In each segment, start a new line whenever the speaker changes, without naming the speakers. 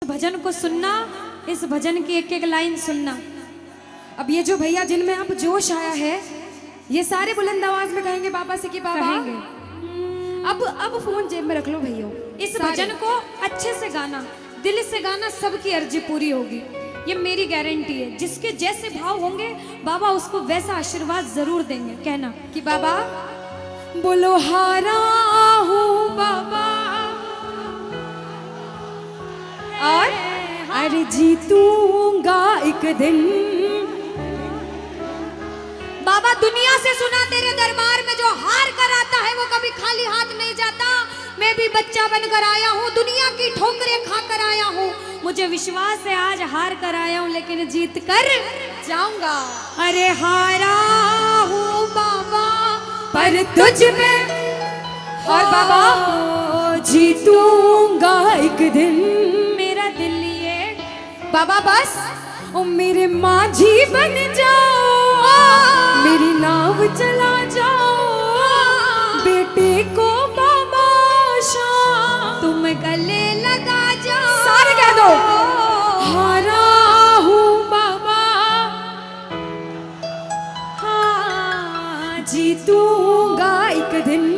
भजन को सुनना, इस भजन की एक एक लाइन सुनना। अब ये जो भैया जिनमें अब जोश आया है, ये सारे बुलंद आवाज में कहेंगे बाबा से कि बाबा
कहेंगे।
अब फोन जेब में रख लो भैया। इस भजन को अच्छे से गाना, दिल से गाना, सबकी अर्जी पूरी होगी, ये मेरी गारंटी है। जिसके जैसे भाव होंगे बाबा उसको वैसा आशीर्वाद जरूर देंगे। कहना कि बाबा बोलो हारा हूँ बाबा और अरे जीतूंगा एक दिन। बाबा दुनिया से सुना तेरे दरबार में जो हार कर आता है वो कभी खाली हाथ नहीं जाता। मैं भी बच्चा बनकर आया हूँ, दुनिया की ठोकरें खाकर आया हूँ। मुझे विश्वास है आज हार कर आया हूँ लेकिन जीत कर जाऊंगा। अरे हारा हूँ बाबा पर तुझ में और बाबा जीतूंगा एक दिन। मेरा दिल ये बाबा बस ओ मेरे माझी बन जाओ, मेरी नाव चला जाओ, बेटे को बाबा शाम तुम गले लगा जाओ। सारे कह दो हारा हूँ बाबा, हाँ जीतूंगा एक दिन।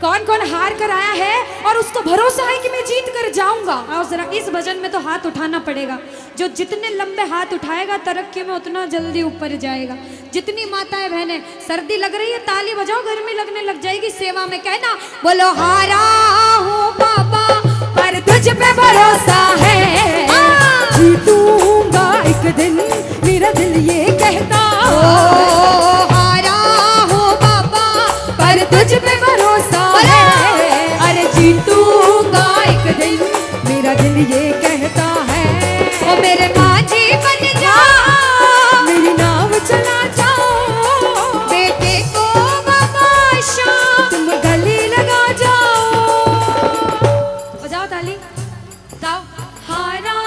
कौन कौन हार कर आया है और उसको भरोसा है कि मैं जीत कर जाऊंगा? और जरा इस भजन में तो हाथ उठाना पड़ेगा। जो जितने लंबे हाथ उठाएगा तरक्की में उतना जल्दी ऊपर जाएगा। जितनी माताएं बहनें सर्दी लग रही है ताली बजाओ, गर्मी लगने लग जाएगी सेवा में। कहना बोलो हारा हूँ बाबा पर तुझ पे भरोसा है, जीतूंगा एक दिन। मेरा दिल ये कहता हारा हूँ बाबा पर तुझ पे भरोसा है, अरे जीतूंगा एक दिन। मेरा दिल ये कहता है ओ मेरे माझी बन जाओ, मेरी नाव चला जाओ, बेटे को बाबा शाम तुम गले लगा जाओ। बजाओ ताली, गाओ हारा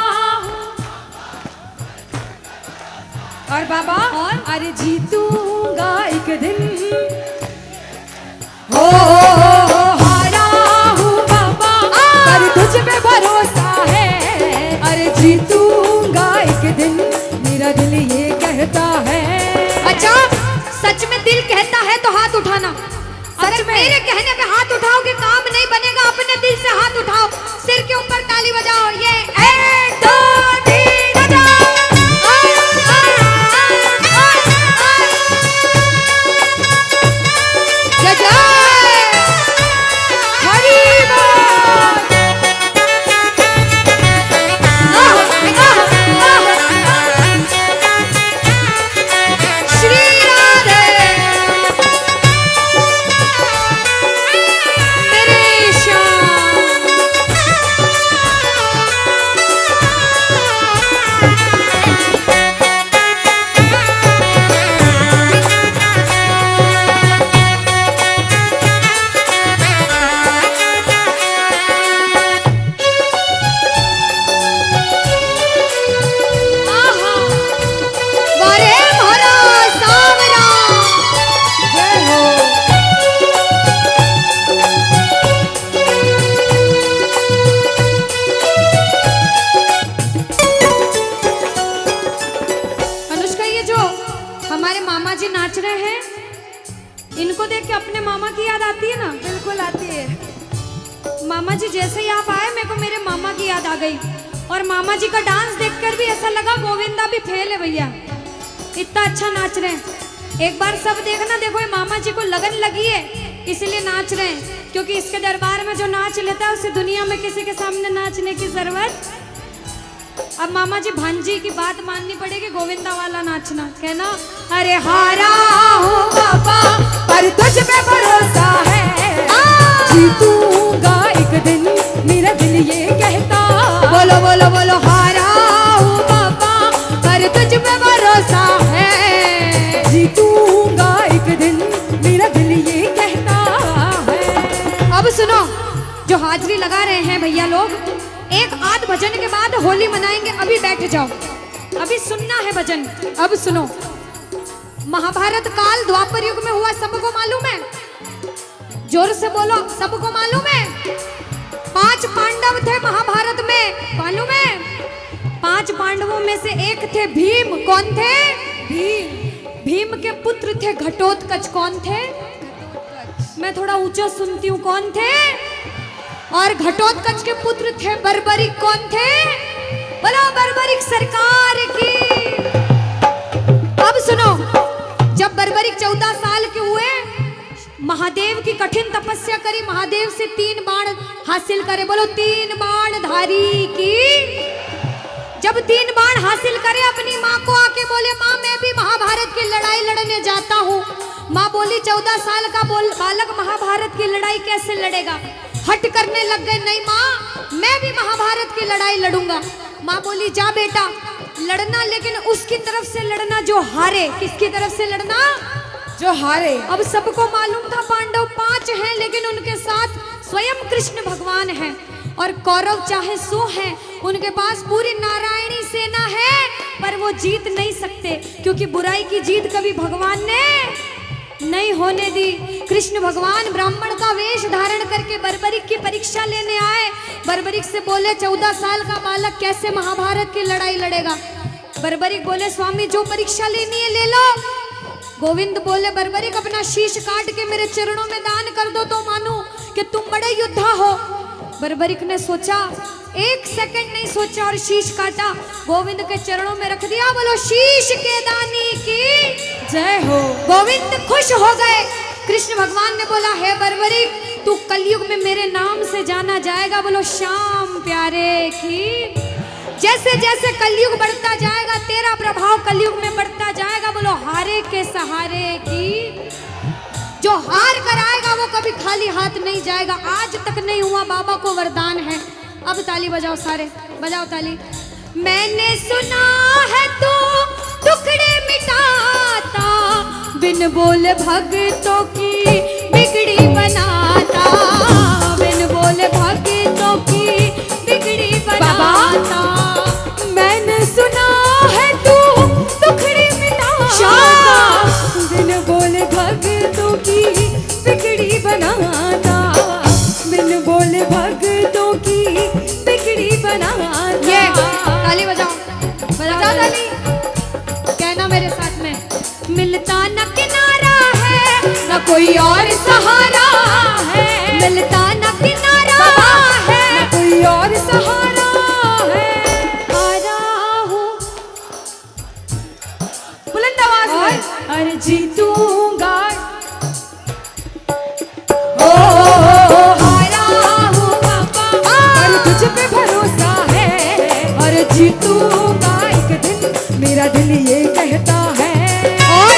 और बाबा और अरे जीतूंगा एक दिन। हो हारा हूँ बाबा पर तुझ पे भरोसा है, अरे जीतूंगा एक दिन। मेरा दिल ये कहता है। अच्छा सच में दिल कहता है तो हाथ उठाना। सच में मेरे कहने पे हाथ उठाओगे काम नहीं बनेगा। अपने दिल से हाथ उठाओ, सिर के ऊपर ताली बजाओ। ये 1 2 3 बजाओ। नाच रहे हैं, इनको देख के अपने मामा की याद आती है ना? बिल्कुल आती है। मामा जी जैसे ही आप आए मेरे को मेरे मामा की याद आ गई। और मामा जी का डांस देखकर भी ऐसा लगा गोविंदा भी फेल है भैया, इतना अच्छा नाच रहे हैं। एक बार सब देखना, देखो ये मामा जी को लगन लगी है इसलिए नाच रहे हैं, क्योंकि इसके दरबार में जो नाच लेता है उसे दुनिया में किसी के सामने नाचने की जरूरत। अब मामा जी भांजी की बात माननी पड़ेगी, गोविंदा वाला नाचना। कहना अरे हारा हूँ बाबा पर तुझ पे भरोसा है, जीतूंगा एक दिन। मेरा दिल ये कहता बोलो बोलो बोलो हारा हूँ बाबा पर तुझ पे भरोसा है, जीतूंगा एक दिन। मेरा दिल ये कहता है। अब सुनो जो हाजिरी लगा रहे हैं भैया लोग, एक आध भजन के बाद होली मनाएंगे। अभी बैठ जाओ, अभी सुनना है भजन। अब सुनो, महाभारत काल द्वापर युग में हुआ, सबको मालूम है? जोर से बोलो, सबको मालूम है? 5 पांडव थे में से एक थे भीम। कौन थे? भीम। भीम के पुत्र थे घटोत्कच। कौन थे? मैं थोड़ा ऊंचा सुनती हूँ। कौन थे? और घटोत्कच के पुत्र थे बर्बरिक। कौन थे? बोलो बर्बरिक सरकार की। अब सुनो, जब बर्बरिक 14 साल के हुए, महादेव की कठिन तपस्या करी, महादेव से 3 बाण हासिल करे। बोलो 3 बाण धारी की। जब 3 बाण हासिल करे, अपनी माँ को आके बोले, माँ मैं भी महाभारत की लड़ाई लड़ने जाता हूँ। माँ बोली 14 साल का बालक महाभारत की लड़ाई कैसे लड़ेगा? हट करने लग गए, नहीं माँ मैं भी महाभारत की लड़ाई लड़ूंगा। माँ बोली जा बेटा लड़ना, लेकिन उसकी तरफ से लड़ना जो हारे। किसकी तरफ से लड़ना? जो हारे। अब सबको मालूम था पांडव 5 हैं, लेकिन उनके साथ स्वयं कृष्ण भगवान हैं। और कौरव चाहे 100 हैं, उनके पास पूरी नारायणी सेना है, पर वो जीत नहीं सकते, क्योंकि बुराई की जीत कभी भगवान ने नहीं होने दी। कृष्ण भगवान ब्राह्मण का वेश धारण करके बर्बरिक की परीक्षा लेने आए। बर्बरिक से बोले 14 साल का बालक कैसे महाभारत की लड़ाई लड़ेगा? बर्बरिक बोले स्वामी जो परीक्षा लेनी है ले लो। गोविंद बोले बर्बरिक अपना शीश काट के मेरे चरणों में दान कर दो तो मानूं कि तुम बड़े योद्धा हो। बर्बरिक ने सोचा, 1 सेकंड नहीं सोचा और शीश काटा, गोविंद के चरणों में रख दिया। बोलो शीश के दानी की जय हो। गोविंद खुश हो गए। कृष्ण भगवान ने बोला हे बर्बरिक तू कलयुग में मेरे नाम से जाना जाएगा। बोलो श्याम प्यारे की। जैसे जैसे कलयुग बढ़ता जाएगा तेरा प्रभाव कलयुग में बढ़ता जाएगा। बोलो हारे के सहारे की। जो हार कर आएगा वो कभी खाली हाथ नहीं जाएगा। आज तक नहीं हुआ, बाबा को वरदान है। अब ताली बजाओ, सारे बजाओ ताली। मैंने सुना है तू टुकड़े मिटाता, बिन बोले भक्तों की बिगड़ी बनाता, बिन बोले भक्तों की बिगड़ी बनाता। मैंने सुना है तू टुकड़े मिटाता, बिन बोले भक्तों की बिगड़ी बनाता, बिन बोले भक्तों की बिगड़ी बनाता। ये ताली बजाओ, बजाओ ताली। कहना मेरे साथ में, मिलता न किनारा है न कोई और सहारा है, मिलता न किनारा है न कोई और सहारा है। हारा हूँ बुलंद आवाज में, अरे जीतूंगा। ओ हारा हूँ पापा, पर तुझ पे भरोसा है, और जीतूंगा एक दिन, मेरा दिल ये कहता है। और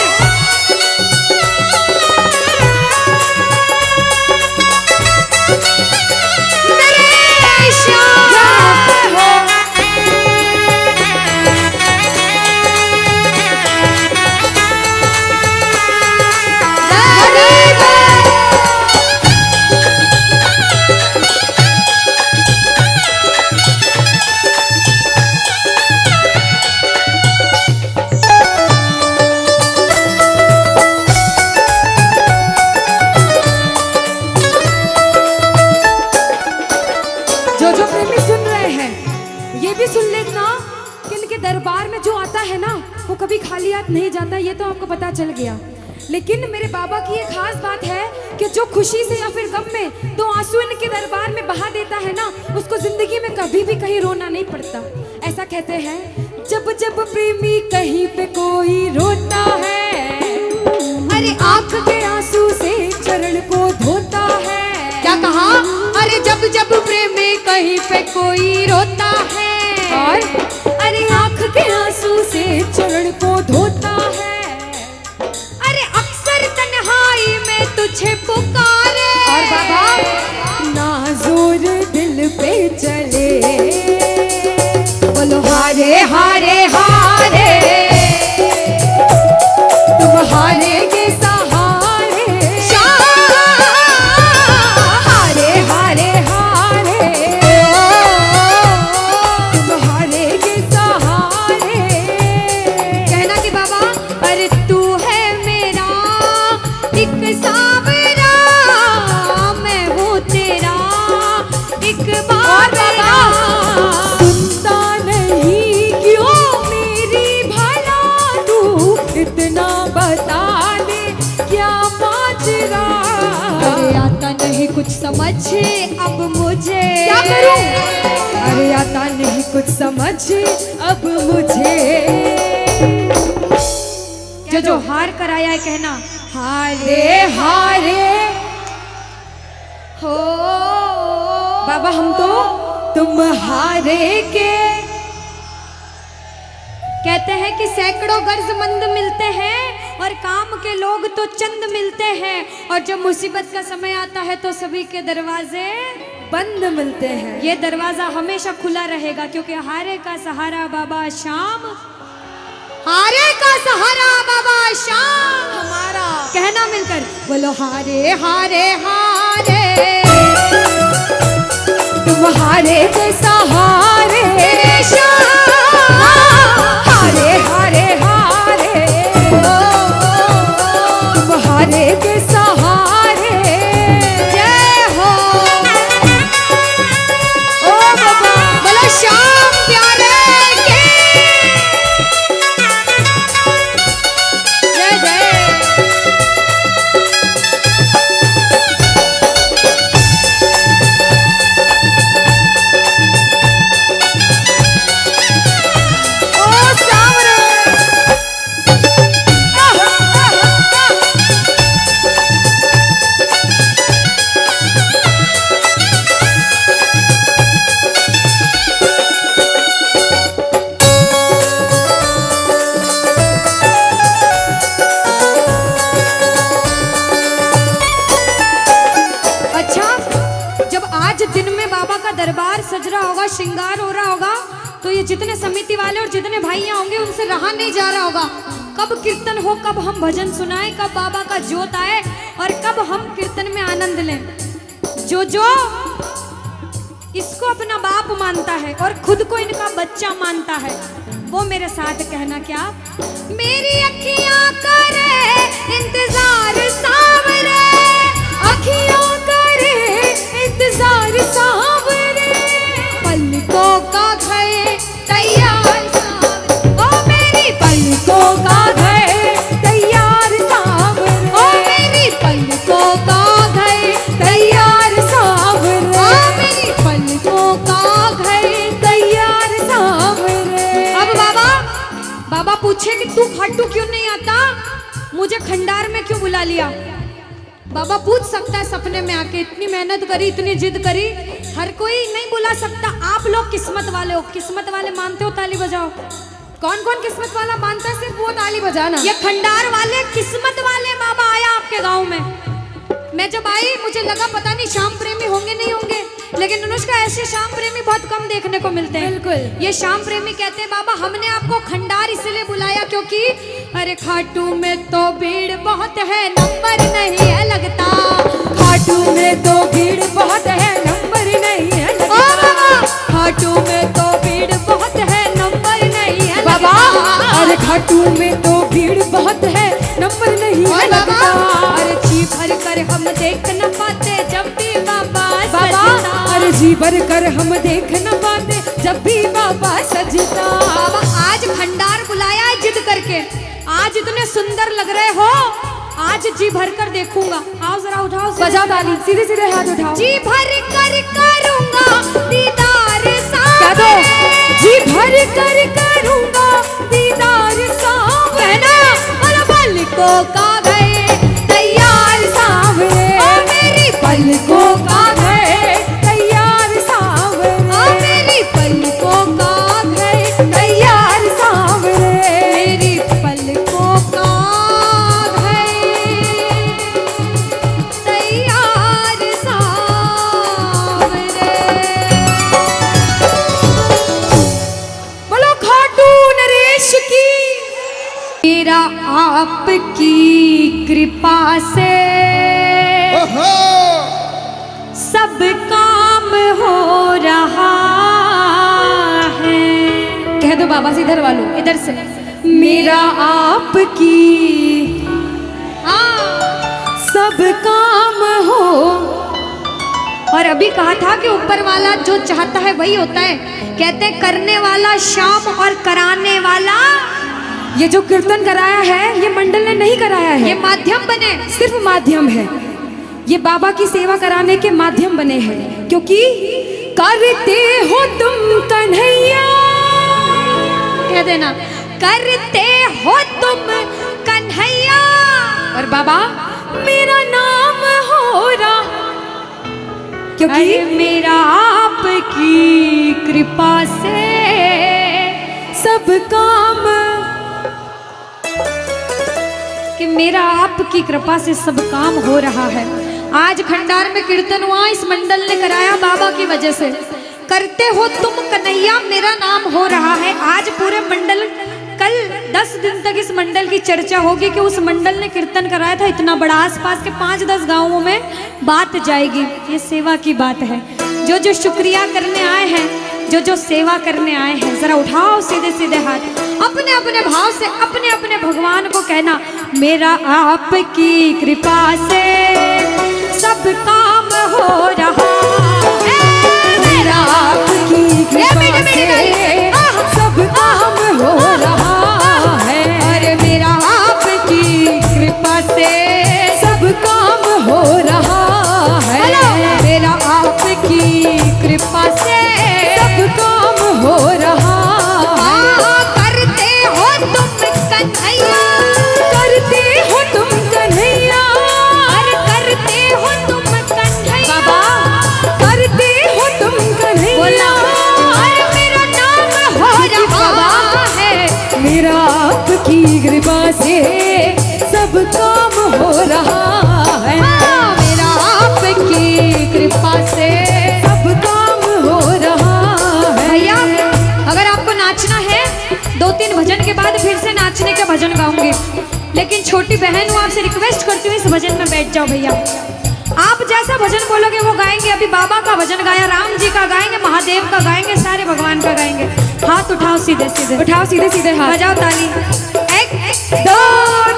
मेरे श्याम हो। जो प्रेमी सुन रहे हैं ये भी सुन लेना कि इनके दरबार में जो आता है ना वो कभी खाली हाथ नहीं जाता। ये तो आपको पता चल गया, लेकिन मेरे बाबा की ये खास बात है कि जो खुशी से या फिर गम में 2 आंसू इनके दरबार में बहा देता है ना, उसको जिंदगी में कभी भी कहीं रोना नहीं पड़ता। ऐसा कहते हैं, जब जब प्रेमी कहीं पे कोई रोता है, अरे आंख के आंसू से चरण को धोता है। क्या कहा? अरे जब जब प्रेमी कहीं पे कोई रोता है, और अरे आंख के आंसू से चरण को धोता है। अरे अक्सर तन्हाई में तुझे पुकारे, और बाबा नाज़ुर दिल पे चले। बोलो हारे हारे हारे, तुम हारे के सहारे, हारे हारे हारे, तुम हारे के सहारे। कहना कि बाबा अरे तू है मेरा एक सावरा, मैं हूँ तेरा समझ अब मुझे।
क्या करूं? अरे आता नहीं कुछ समझ अब मुझे।
जो हार कर आया है कहना
हारे हारे
हो।
बाबा हम तो तुम हारे के।
कहते हैं कि सैकड़ों गर्जमंद मिलते हैं और काम के लोग तो चंद मिलते हैं, और जब मुसीबत का समय आता है तो सभी के दरवाजे
बंद मिलते हैं।
ये दरवाजा हमेशा खुला रहेगा, क्योंकि हारे का सहारा बाबा शाम, हारे का सहारा बाबा शाम
हमारा।
कहना मिलकर बोलो हारे हारे हारे,
तुम हारे के सहारे शाम, हारे हारे हारे, तुम हारे के सहारे।
जय हो।
ओ बाबा
बोलो शाम प्यारे के जय जय।
ओ सावरे।
अच्छा, जब आज दिन में बाबा का दरबार सज रहा होगा, श्रृंगार हो रहा होगा, तो ये जितने समिति वाले और जितने भाइयां होंगे उनसे रहा नहीं जा रहा होगा। कब कीर्तन हो, कब हम भजन सुनाएं, कब बाबा का जोत आए और कब हम कीर्तन में आनंद लें। जो इसको अपना बाप मानता है और खुद को इनका बच्चा मानता है, वो मेरे साथ कहना क्या। मेरी अखियां करे इंतजार सावरे,
अखियों करे इंतजार सावरे,
पलकों का गए तैयार सावरे,
ओ मेरी पलकों का गए तैयार सावरे,
ओ मेरी पलकों का गए
तैयार सावरे,
ओ मेरी पलकों का गए
तैयार सावरे।
अब बाबा पूछे कि तू खाटू क्यों नहीं आता, मुझे खंडार में क्यों बुला लिया। बाबा पूछ सकता है सपने में आके, इतनी मेहनत करी, इतनी जिद करी, हर कोई नहीं बुला सकता। आप लोग किस्मत वाले हो, किस्मत वाले मानते हो, ताली बजाओ। कौन कौन किस्मत वाला मानता है, सिर्फ वो ताली बजाना। ये खंडार वाले किस्मत वाले बाबा आया आपके गांव में। मैं जब आई मुझे लगा पता नहीं श्याम प्रेमी होंगे नहीं होंगे, लेकिन अनुष्का ऐसे श्याम प्रेमी बहुत कम देखने को मिलते हैं।
बिल्कुल।
ये श्याम प्रेमी कहते हैं बाबा हमने आपको खंडार इसलिए बुलाया क्योंकि अरे खाटू में तो भीड़ बहुत है, नंबर नहीं है लगता।
खाटू में तो भीड़ बहुत है, नंबर नहीं है लगता।
ओ बाबा खाटू में तो भीड़ बहुत है, नंबर नहीं है
बाबा
लगता।
अरे खाटू में तो भीड़ बहुत है, नंबर नहीं है लगता।
अरे जी भर कर हम देख न पाते जब भी बाबा सजता।
अरे जी भर कर हम देख न पाते जब भी बाबा सजता।
बाबा आज खंडार बुलाया है जिद करके, आज इतने सुंदर लग रहे हो, आज जी भर कर देखूंगा। आओ जरा उठाओ,
बजाओ ताली, सीधे सीधे हाथ उठाओ।
जी भर कर करूंगा दीदार
क्या दो? जी भर कर करूंगा दीदार सावरे,
और पलकों का गए तैयार
सावरे,
ओ मेरी
पलकों का गए तैयार सावरे,
ओ मेरी पलकों का गए
तैयार सावरे,
मेरी पलकों का गए तैयार सावरे।
बोलो खाटू नरेश की।
मेरा आपकी कृपा से सब काम हो रहा है।
कह दो बाबा से, इधर वालों,
इधर से
मेरा आपकी सब काम हो।
और अभी कहा था कि ऊपर वाला जो चाहता है वही होता है। कहते हैं करने वाला श्याम और कराने वाला।
ये जो कीर्तन कराया है ये मंडल ने नहीं कराया है,
ये माध्यम बने,
सिर्फ माध्यम है। ये बाबा की सेवा कराने के माध्यम बने हैं, क्योंकि करते हो तुम कन्हैया,
कह देना करते हो तुम कन्हैया,
और बाबा मेरा नाम हो रहा, क्योंकि
मेरा आपकी कृपा से
सब काम,
कि मेरा आपकी कृपा से सब काम हो रहा है। आज खंडार में कीर्तन हुआ, इस मंडल ने कराया बाबा की वजह से। करते हो तुम कन्हैया, मेरा नाम हो रहा है। आज पूरे मंडल, कल 10 दिन तक इस मंडल की चर्चा होगी कि उस मंडल ने कीर्तन कराया था इतना बड़ा, आसपास के 5-10 गांवों में बात जाएगी। ये सेवा की बात है। जो जो शुक्रिया करने आए हैं, जो जो सेवा करने आए हैं, जरा उठाओ सीधे सीधे हाथ, अपने अपने भाव से अपने अपने भगवान को कहना, मेरा आपकी कृपा से सब काम हो रहा है,
मेरा आपकी कृपा से सब काम हो रहा है,
अरे मेरा आपकी कृपा से
सब काम हो रहा है,
मेरा आपकी कृपा से
सब काम हो रहा है।
करते हो तुम कन्हैया,
करते हो तुम कन्हैया,
अरे करते हो तुम कन्हैया,
बाबा करते हो तुम कन्हैया,
अरे मेरा नाम हो रहा है,
मेरा आपकी कृपा से सब काम हो रहा है,
मेरा आपकी कृपा से
सब काम हो रहा है।
भैया अगर आपको नाचना है, 2-3 भजन के बाद फिर से नाचने के भजन गाऊंगी, लेकिन छोटी बहन हूँ, आपसे रिक्वेस्ट करती हूँ इस भजन में बैठ जाओ भैया। आप जैसा भजन बोलोगे वो गाएंगे। अभी बाबा का भजन गाया, राम जी का गाएंगे, महादेव का गाएंगे, सारे भगवान का गाएंगे। हाथ उठाओ सीधे सीधे,
उठाओ सीधे सीधे हाथ,
बजाओ ताली, 1 2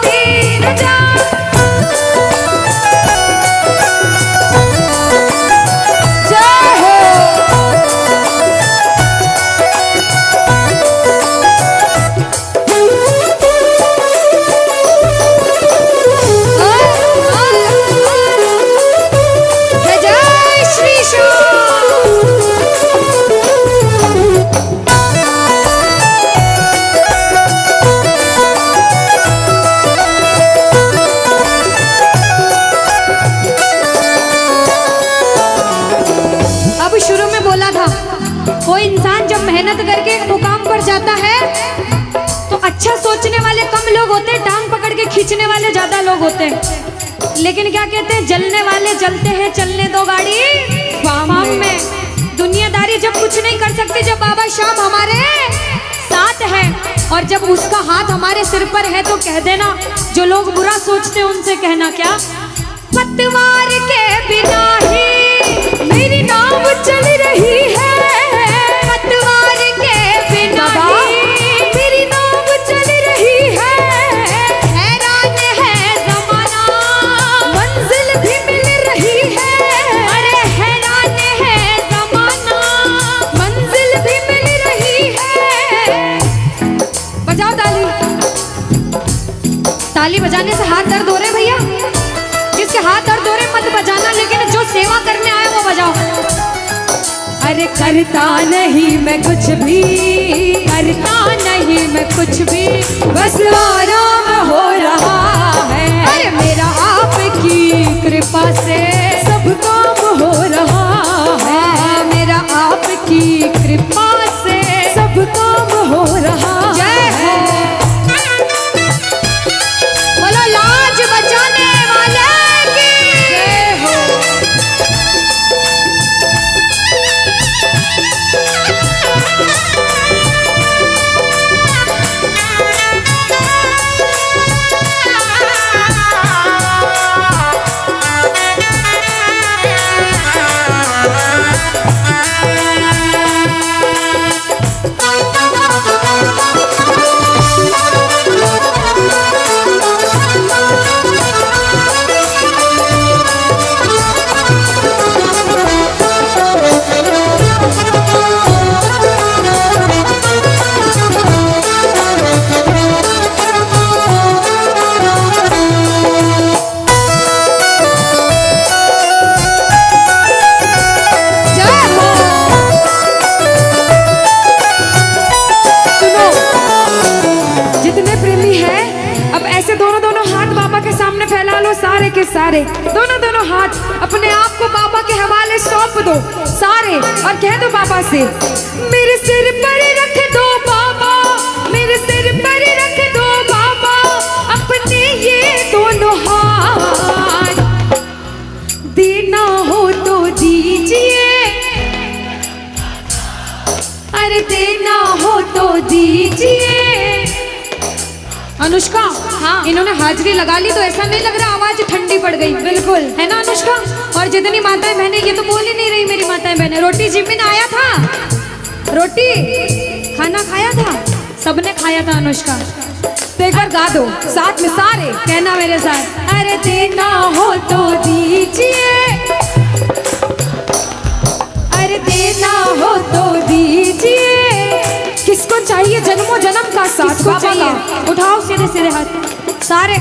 3 4।
जय हो।
जय श्री श्याम। अब शुरू में बोला था, कोई इंसान जब मेहनत करके एक मुकाम पर जाता है तो अच्छा सोचने वाले कम लोग होते हैं, टांग पकड़ के खींचने वाले ज्यादा लोग होते हैं। लेकिन क्या कहते हैं, जलने वाले जलते हैं, चलने दो गाड़ी फार्म में। दुनियादारी जब कुछ नहीं कर सकते, जब बाबा श्याम हमारे साथ है और जब उसका हाथ हमारे सिर पर है, तो कह देना, जो लोग बुरा सोचते हैं उनसे कहना क्या, पतवार के बिना ही
मेरी नाव चल रही है,
पतवार के बिना ही
मेरी नाव चल रही है,
हैरान है जमाना,
मंजिल भी मिल रही है,
अरे हैरान है जमाना,
मंजिल भी मिल रही है।
बजाओ ताली। ताली बजाने से हाथ दर्द हो रहे भैया, जिसके हाथ दर्द हो रहे मत बजाना, लेकिन जो सेवा करने आए वो बजाओ।
अरे करता नहीं मैं कुछ भी, करता नहीं मैं कुछ भी, बस आराम हो रहा है,
अरे मेरा आपकी
कृपा से सब काम हो रहा है,
मेरा आपकी कृपा से
सब काम हो रहा
जय हो। बोलो लाज बचाने वाले की
जय हो। सारे, दोनों दोनों हाथ अपने आप को बाबा के हवाले सौंप दो सारे, और कह दो बाबा से, मेरे सिर पर रख दो बाबा, मेरे सिर पर रख दो बाबा अपने ये दोनों हाथ, देना हो तो दीजिए, अरे देना हो तो दीजिए। अनुष्का, हाँ, इन्होंने हाजिरी लगा ली तो ऐसा नहीं लग रहा आवाज ठंडी पड़ गई? बिल्कुल, है ना अनुष्का? और जितनी माताएं बहनें, ये तो बोल ही नहीं रही मेरी माताएं बहनें। रोटी जिमिन आया था, रोटी खाना खाया था, सबने खाया था अनुष्का। तो एक बार गा दो साथ में सारे, कहना मेरे साथ, अरे देना हो तो दीजिए, अरे देना हो तो दीजिए। किसको चाहिए जन्मों जन्म का साथ? बाबा का। उठाओ सीधे सीधे हाथ सारे।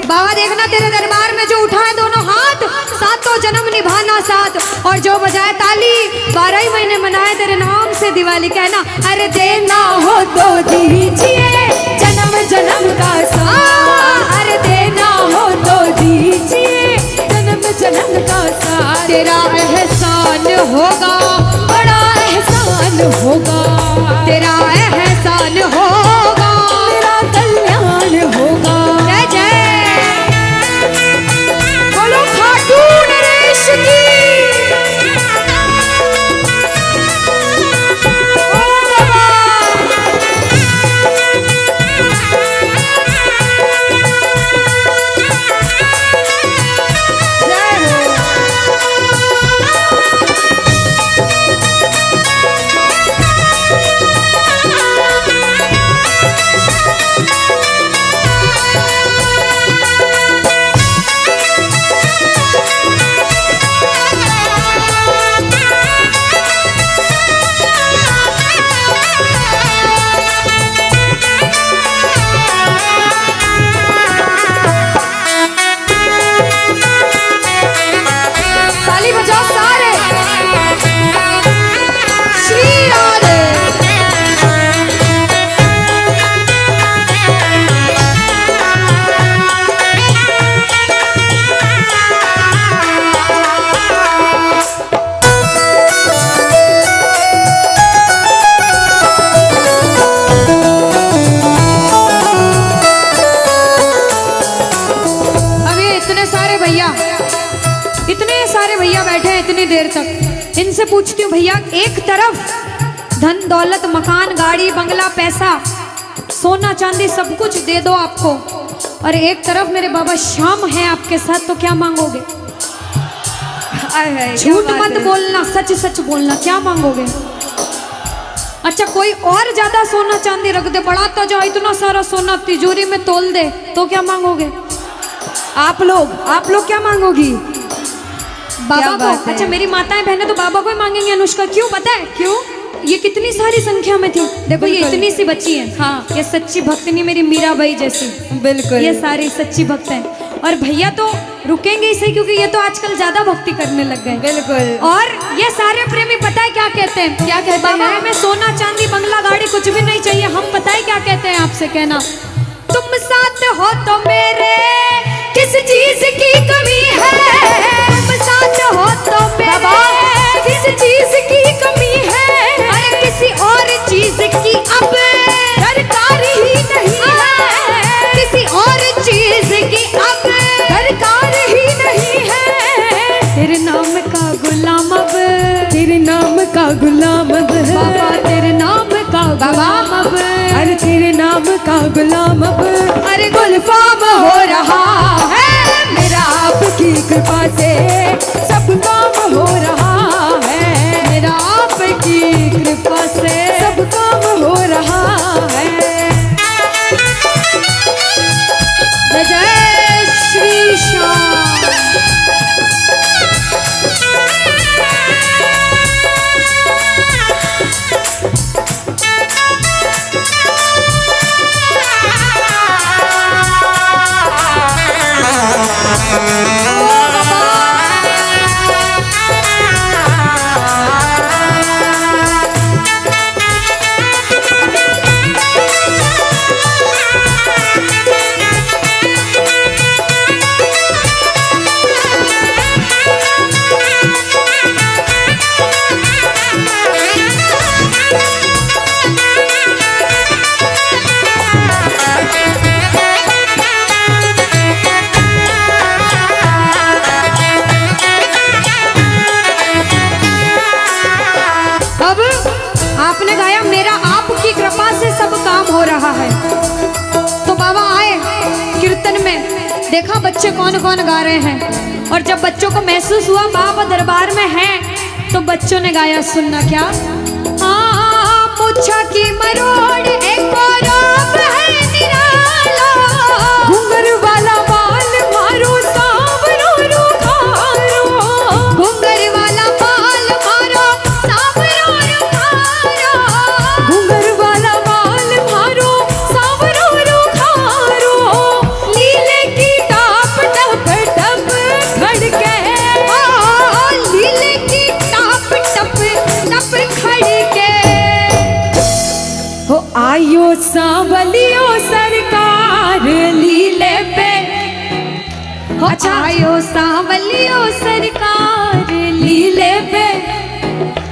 बाबा देखना तेरे दरबार में जो उठाए दोनों हाथ, सातों जन्म निभाना साथ, और जो बजाए ताली 12 ही महीने मनाए तेरे नाम से दिवाली। कहना, अरे देना हो तो दीजिए जन्म जन्म का साथ, अरे देना हो तो दीजिए जन्म जन्म का साथ। तेरा एहसान होगा, बड़ा एहसान होगा, तेरा एहसान होगा, तेरा कल्याण होगा। जय जय बोलो खाटू नरेश की। ओ बाबा, जय हो। ताली बजाओ सारे। श्री राधे। अब ये इतने सारे भैया, इतने सारे भैया बैठे हैं इतनी देर तक, इनसे पूछती हूँ भैया, एक तरफ धन दौलत मकान गाड़ी बंगला पैसा सोना चांदी सब कुछ दे दो आपको, और एक तरफ मेरे बाबा श्याम हैं आपके साथ, तो क्या मांगोगे? झूठ मत बोलना, सच सच बोलना, क्या मांगोगे? अच्छा, कोई और ज्यादा सोना चांदी रख दे, बढ़ाता जाओ इतना सारा सोना तिजोरी में तोल दे, तो क्या मांगोगे? आप लोग क्या मांगोगी? बाबा को। अच्छा, मेरी माताएं बहनें तो बाबा को ही मांगेंगे अनुष्का। क्यों पता है? क्यों? ये कितनी सारी संख्या में थी, देखो ये इतनी सी बच्ची है। हाँ, ये सच्ची भक्तनी मेरी मीराबाई जैसी। बिल्कुल, ये सारी सच्ची भक्त हैं। और भैया तो रुकेंगे ही सही, क्योंकि ये तो आजकल ज्यादा भक्ति करने लग गए। बिल्कुल। और ये सारे प्रेमी पता है क्या कहते हैं? क्या कहते हैं? बाबा हमें सोना चांदी बंगला गाड़ी कुछ भी नहीं चाहिए। हम पता है क्या कहते हैं आपसे? कहना, तुम साथ हो तो मेरे किस चीज की कमी है, तुम साथ हो तो मेरे किस चीज की कमी है, अरे किसी और चीज की अब दरकार ही नहीं है, किसी और चीज की अब दरकार ही नहीं है। तेरे नाम का गुलाम अब, तेरे नाम का गुलाम अब बाबा, तेरे नाम का गुलाम अब, अरे तेरे नाम का गुलाम अब, अरे गुलफाम हो रहा है मेरा आपकी कृपा से, सब काम हो रहा है मेरा आपकी कृपा से, सब काम हो रहा है। जय जय श्री श्याम। देखा बच्चे कौन कौन गा रहे हैं, और जब बच्चों को महसूस हुआ बाबा दरबार में हैं, तो बच्चों ने गाया, सुनना क्या। मुच्छा की मरोड़ एक और है निराला, घुंघर वाला बाल मारो सांवरो रुखारो, घुंघर वाला बाल मारो सांवरो रुखारो, घुंघर वाला बाल मारो सांवरो रुखारो, लीले की टाप टप टप खड़के, लीले की टाप टप टप खड़के, हो आयो सांवलियो सरकार लीले पे, अच्छा आयो सांवलियो सरकार लीले पे।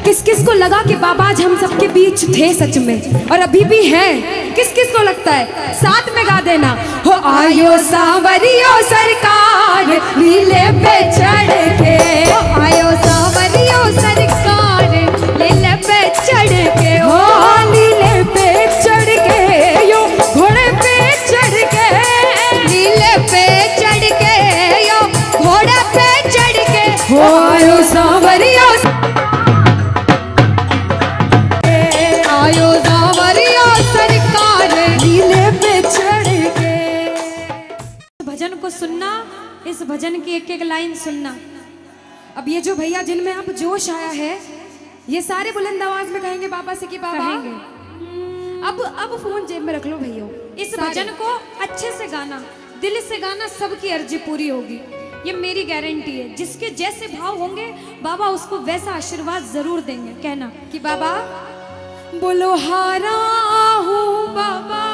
किस किस को लगा कि बाबा आज हम सबके बीच थे सच में, और अभी भी हैं? किस किस को लगता है? साथ में गा देना, हो आयो सांवलियो सरकार लीले पे चढ़ के, हो आयो सांवलियो सरकार लीले पे चढ़ के, हो लीले पे चढ़ के, यो घोड़े पे चढ़ के, लीले पे चढ़ के, यो घोड़े पे चढ़ के, हो आयो सांवरियो, आयो सांवरियो सरकार लीले पे चढ़ के। भजन को सुनना, इस भजन की एक एक लाइन सुनना। अब ये जो भैया जिनमें अब जोश आया है, ये सारे बुलंद आवाज में कहेंगे बाबा से कि बाबा अब फोन जेब में रख लो भैया। इस भजन को अच्छे से गाना, दिल से गाना, सबकी अर्जी पूरी होगी, ये मेरी गारंटी है। जिसके जैसे भाव होंगे बाबा उसको वैसा आशीर्वाद जरूर देंगे। कहना कि बाबा बोलो हारा हूँ बाबा,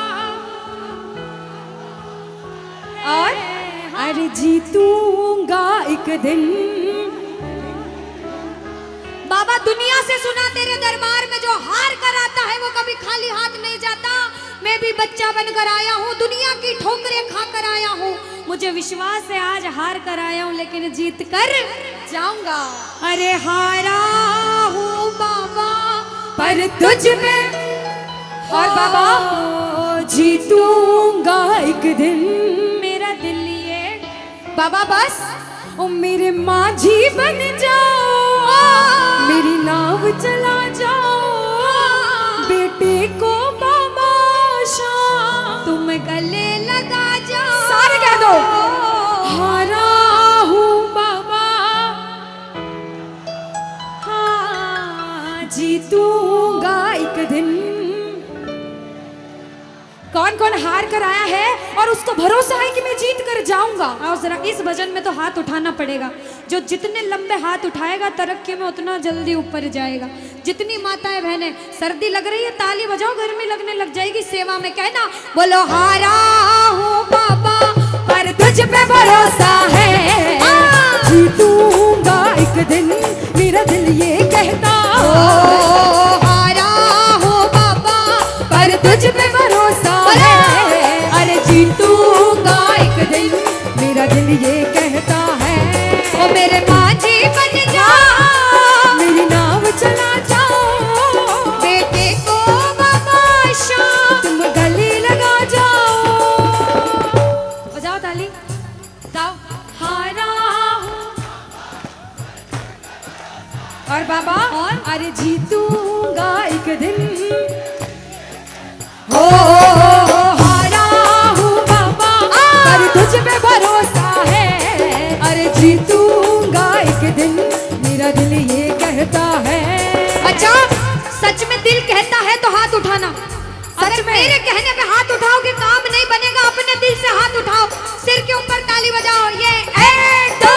और अरे जीतूंगा एक दिन। बाबा दुनिया से सुना तेरे दरबार में जो हार कर आता है वो कभी खाली हाथ नहीं जाता। मैं भी बच्चा बनकर आया हूँ, दुनिया की ठोकरें खाकर आया हूँ, मुझे विश्वास है आज हार कर आया हूँ लेकिन जीत कर जाऊंगा। अरे हारा हूँ बाबा पर तुझ में, और बाबा जीतूंगा एक दिन। मेरा दिल ये बाबा बस ओ मेरे माझी बन जाओ, मेरी नाव चला जाओ, बेटे को बाबा शाम तुम गले लगा जाओ। सारे कह दो हारा हूँ बाबा, हाँ जीतूंगा एक दिन। कौन कौन हार कर आया है और उसको भरोसा है कि मैं जीत कर जाऊंगा? और जरा इस भजन में तो हाथ उठाना पड़ेगा। जो जितने लंबे हाथ उठाएगा तरक्की में उतना जल्दी ऊपर जाएगा। जितनी माताएं बहनें सर्दी लग रही है ताली बजाओ, गर्मी लगने लग जाएगी सेवा में। कहना बोलो हारा हूँ बाबा पर तुझ पे भरोसा है, जीतूंगा एक दिन, मेरा दिल ये कहता। हारा हूँ बाबा पर तुझ पे भरोसा है, अरे जीतूंगा एक दिन, मेरा दिल ये कहता है। ओ मेरे माझी बन जाओ, मेरी नाव चला जाओ, बेटे को बाबा शाम तुम गले लगा जाओ। बजाओ ताली, गाओ हारा हूँ और बाबा, और अरे जीतूंगा एक दिन। हो हारा हूँ बाबा पर तुझ पे भरोसा है, अरे जीतूंगा एक दिन, मेरा दिल ये कहता है। अच्छा सच में दिल कहता है तो हाथ उठाना। सच में मेरे कहने पे हाथ उठाओगे काम नहीं बनेगा, अपने दिल से हाथ उठाओ, सिर के ऊपर ताली बजाओ। ये 1 2